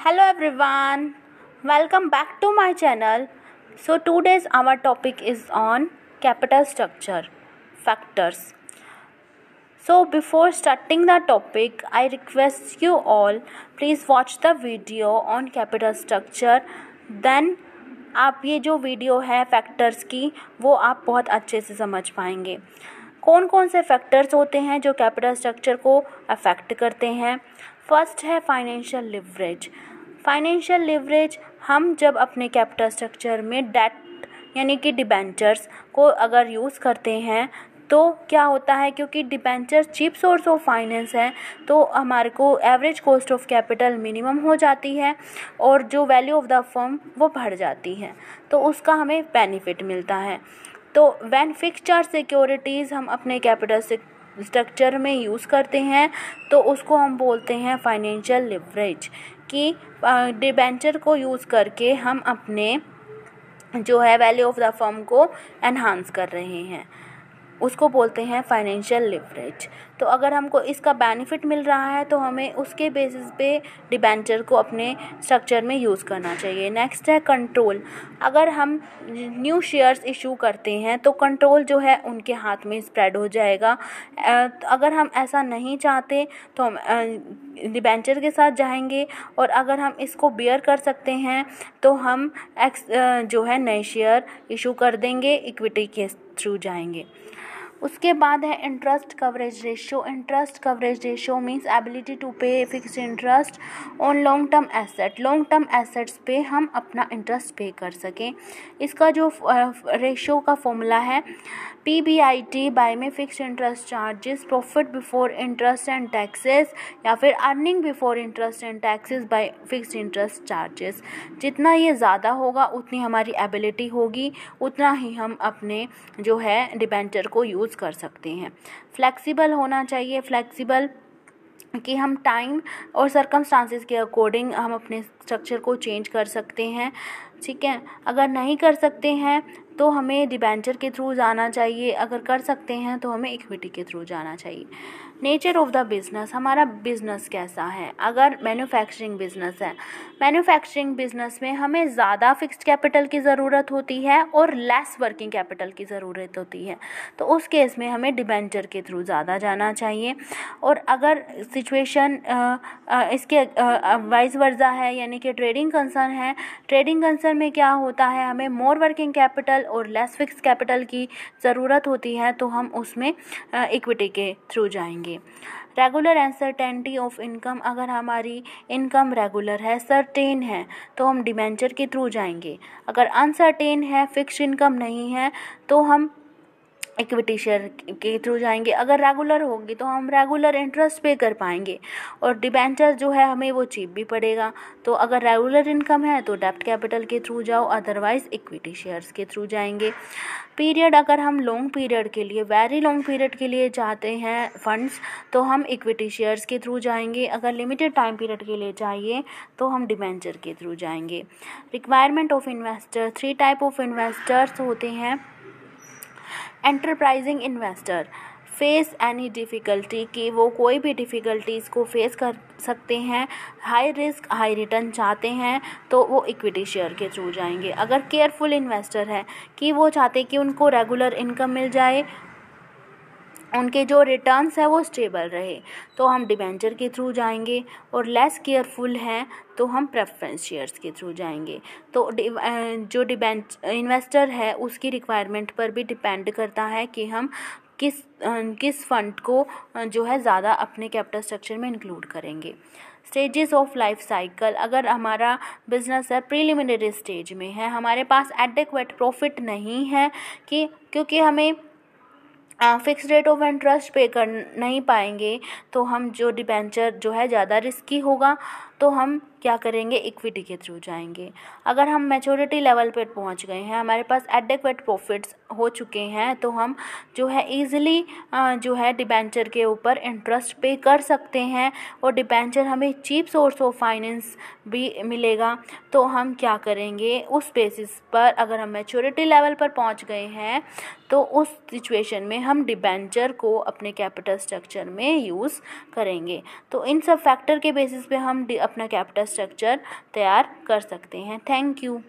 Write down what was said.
Hello everyone, welcome back to my channel. So today's our topic is on capital structure factors. So before starting the topic, I request you all please watch the video on capital structure. Then आप ये जो video है factors की वो आप बहुत अच्छे से समझ पाएंगे. कौन कौन से फैक्टर्स होते हैं जो कैपिटल स्ट्रक्चर को अफेक्ट करते हैं. फर्स्ट है फाइनेंशियल लिवरेज. फाइनेंशियल लिवरेज हम जब अपने कैपिटल स्ट्रक्चर में डेट यानी कि डिबेंचर्स को अगर यूज़ करते हैं तो क्या होता है, क्योंकि debenture cheap source of finance है तो हमारे को average cost of capital minimum हो जाती है और जो वैल्यू ऑफ द फर्म वो बढ़ जाती है, तो उसका हमें बेनिफिट मिलता है. तो व्हेन फिक्स्ड चार्ज सिक्योरिटीज़ हम अपने कैपिटल स्ट्रक्चर में यूज़ करते हैं तो उसको हम बोलते हैं फाइनेंशियल लिवरेज. कि डिबेंचर को यूज़ करके हम अपने जो है वैल्यू ऑफ द फर्म को एनहांस कर रहे हैं, उसको बोलते हैं फाइनेंशियल लिवरेज. तो अगर हमको इसका बेनिफिट मिल रहा है तो हमें उसके बेसिस पे डिबेंचर को अपने स्ट्रक्चर में यूज़ करना चाहिए. नेक्स्ट है कंट्रोल. अगर हम न्यू शेयर्स इशू करते हैं तो कंट्रोल जो है उनके हाथ में स्प्रेड हो जाएगा. अगर हम ऐसा नहीं चाहते तो हम डिबेंचर के साथ जाएंगे, और अगर हम इसको बियर कर सकते हैं तो हम जो है नए शेयर इशू कर देंगे, इक्विटी के थ्रू जाएंगे. उसके बाद है interest coverage ratio. Interest coverage ratio means ability to pay fixed interest on long term asset. Long term assets पे हम अपना इंटरेस्ट पे कर सकें. इसका जो रेशियो का फॉर्मूला है PBIT बाय में fixed interest charges, profit before interest and taxes, या फिर earning before interest and taxes bye fixed interest charges. जितना ये ज़्यादा होगा उतनी हमारी एबिलिटी होगी, उतना ही हम अपने जो है डिबेंचर को यूज़ कर सकते हैं. फ्लेक्सिबल होना चाहिए. फ्लेक्सिबल कि हम टाइम और सर्कमस्टांसेस के अकॉर्डिंग हम अपने स्ट्रक्चर को चेंज कर सकते हैं. ठीक है, अगर नहीं कर सकते हैं तो हमें डिबेंचर के थ्रू जाना चाहिए, अगर कर सकते हैं तो हमें इक्विटी के थ्रू जाना चाहिए. Nature of the business. हमारा बिज़नेस कैसा है. अगर मैन्युफैक्चरिंग बिज़नेस है, मैन्युफैक्चरिंग बिज़नेस में हमें ज़्यादा फिक्स्ड कैपिटल की ज़रूरत होती है और लेस वर्किंग कैपिटल की ज़रूरत होती है, तो उस केस में हमें डिबेंचर के थ्रू ज़्यादा जाना चाहिए. और अगर सिचुएशन इसके वाइस वर्सा है यानी कि ट्रेडिंग कंसर्न है, ट्रेडिंग कंसर्न में क्या होता है, हमें मोर वर्किंग कैपिटल और लेस फिक्स्ड कैपिटल की ज़रूरत होती है, तो हम उसमें इक्विटी के थ्रू जाएंगे. Regular uncertainty of income. अगर हमारी इनकम रेगुलर है, सर्टेन है, तो हम डिबेंचर के थ्रू जाएंगे. अगर अनसर्टेन है, फिक्स्ड इनकम नहीं है, तो हम इक्विटी शेयर के थ्रू जाएंगे. अगर रेगुलर होगी तो हम रेगुलर इंटरेस्ट पे कर पाएंगे, और डिबेंचर जो है हमें वो चीप भी पड़ेगा. तो अगर रेगुलर इनकम है तो डेब्ट कैपिटल के थ्रू जाओ, अदरवाइज इक्विटी शेयर्स के थ्रू जाएंगे. पीरियड. अगर हम लॉन्ग पीरियड के लिए, वेरी लॉन्ग पीरियड के लिए चाहते हैं फंड्स, तो हम इक्विटी शेयर्स के थ्रू जाएंगे. अगर लिमिटेड टाइम पीरियड के लिए चाहिए तो हम डिबेंचर के थ्रू जाएंगे. Requirement of investor. 3 type of investors होते हैं. Enterprising investor face any difficulty, कि वो कोई भी डिफ़िकल्टीज़ को फेस कर सकते हैं, हाई रिस्क हाई रिटर्न चाहते हैं तो वो इक्विटी शेयर के थ्रू जाएंगे. अगर केयरफुल इन्वेस्टर है कि वो चाहते कि उनको रेगुलर इनकम मिल जाए, उनके जो रिटर्न्स है वो स्टेबल रहे, तो हम डिबेंचर के थ्रू जाएंगे. और लेस केयरफुल हैं तो हम प्रेफरेंस शेयर्स के थ्रू जाएंगे. तो जो इन्वेस्टर है उसकी रिक्वायरमेंट पर भी डिपेंड करता है कि हम किस फंड को जो है ज़्यादा अपने कैपिटल स्ट्रक्चर में इंक्लूड करेंगे. Stages of life cycle. अगर हमारा बिजनेस है प्रीलिमिनरी स्टेज में है, हमारे पास एडेक्वेट प्रॉफिट नहीं है क्योंकि हमें फिक्स रेट ऑफ इंटरेस्ट पे कर नहीं पाएंगे, तो हम जो डिबेंचर जो है ज़्यादा रिस्की होगा, तो हम क्या करेंगे, इक्विटी के थ्रू जाएंगे. अगर हम मैच्योरिटी लेवल पर पहुंच गए हैं, हमारे पास एडेक्वेट प्रॉफिट्स हो चुके हैं, तो हम जो है ईज़िली जो है डिबेंचर के ऊपर इंटरेस्ट पे कर सकते हैं, और डिबेंचर हमें चीप सोर्स ऑफ फाइनेंस भी मिलेगा. तो हम क्या करेंगे, उस बेसिस पर अगर हम मैच्योरिटी लेवल पर पहुंच गए हैं तो उस सिचुएशन में हम डिबेंचर को अपने कैपिटल स्ट्रक्चर में यूज़ करेंगे। तो इन सब फैक्टर के बेसिस पे हम अपना कैपिटल स्ट्रक्चर तैयार कर सकते हैं। Thank you.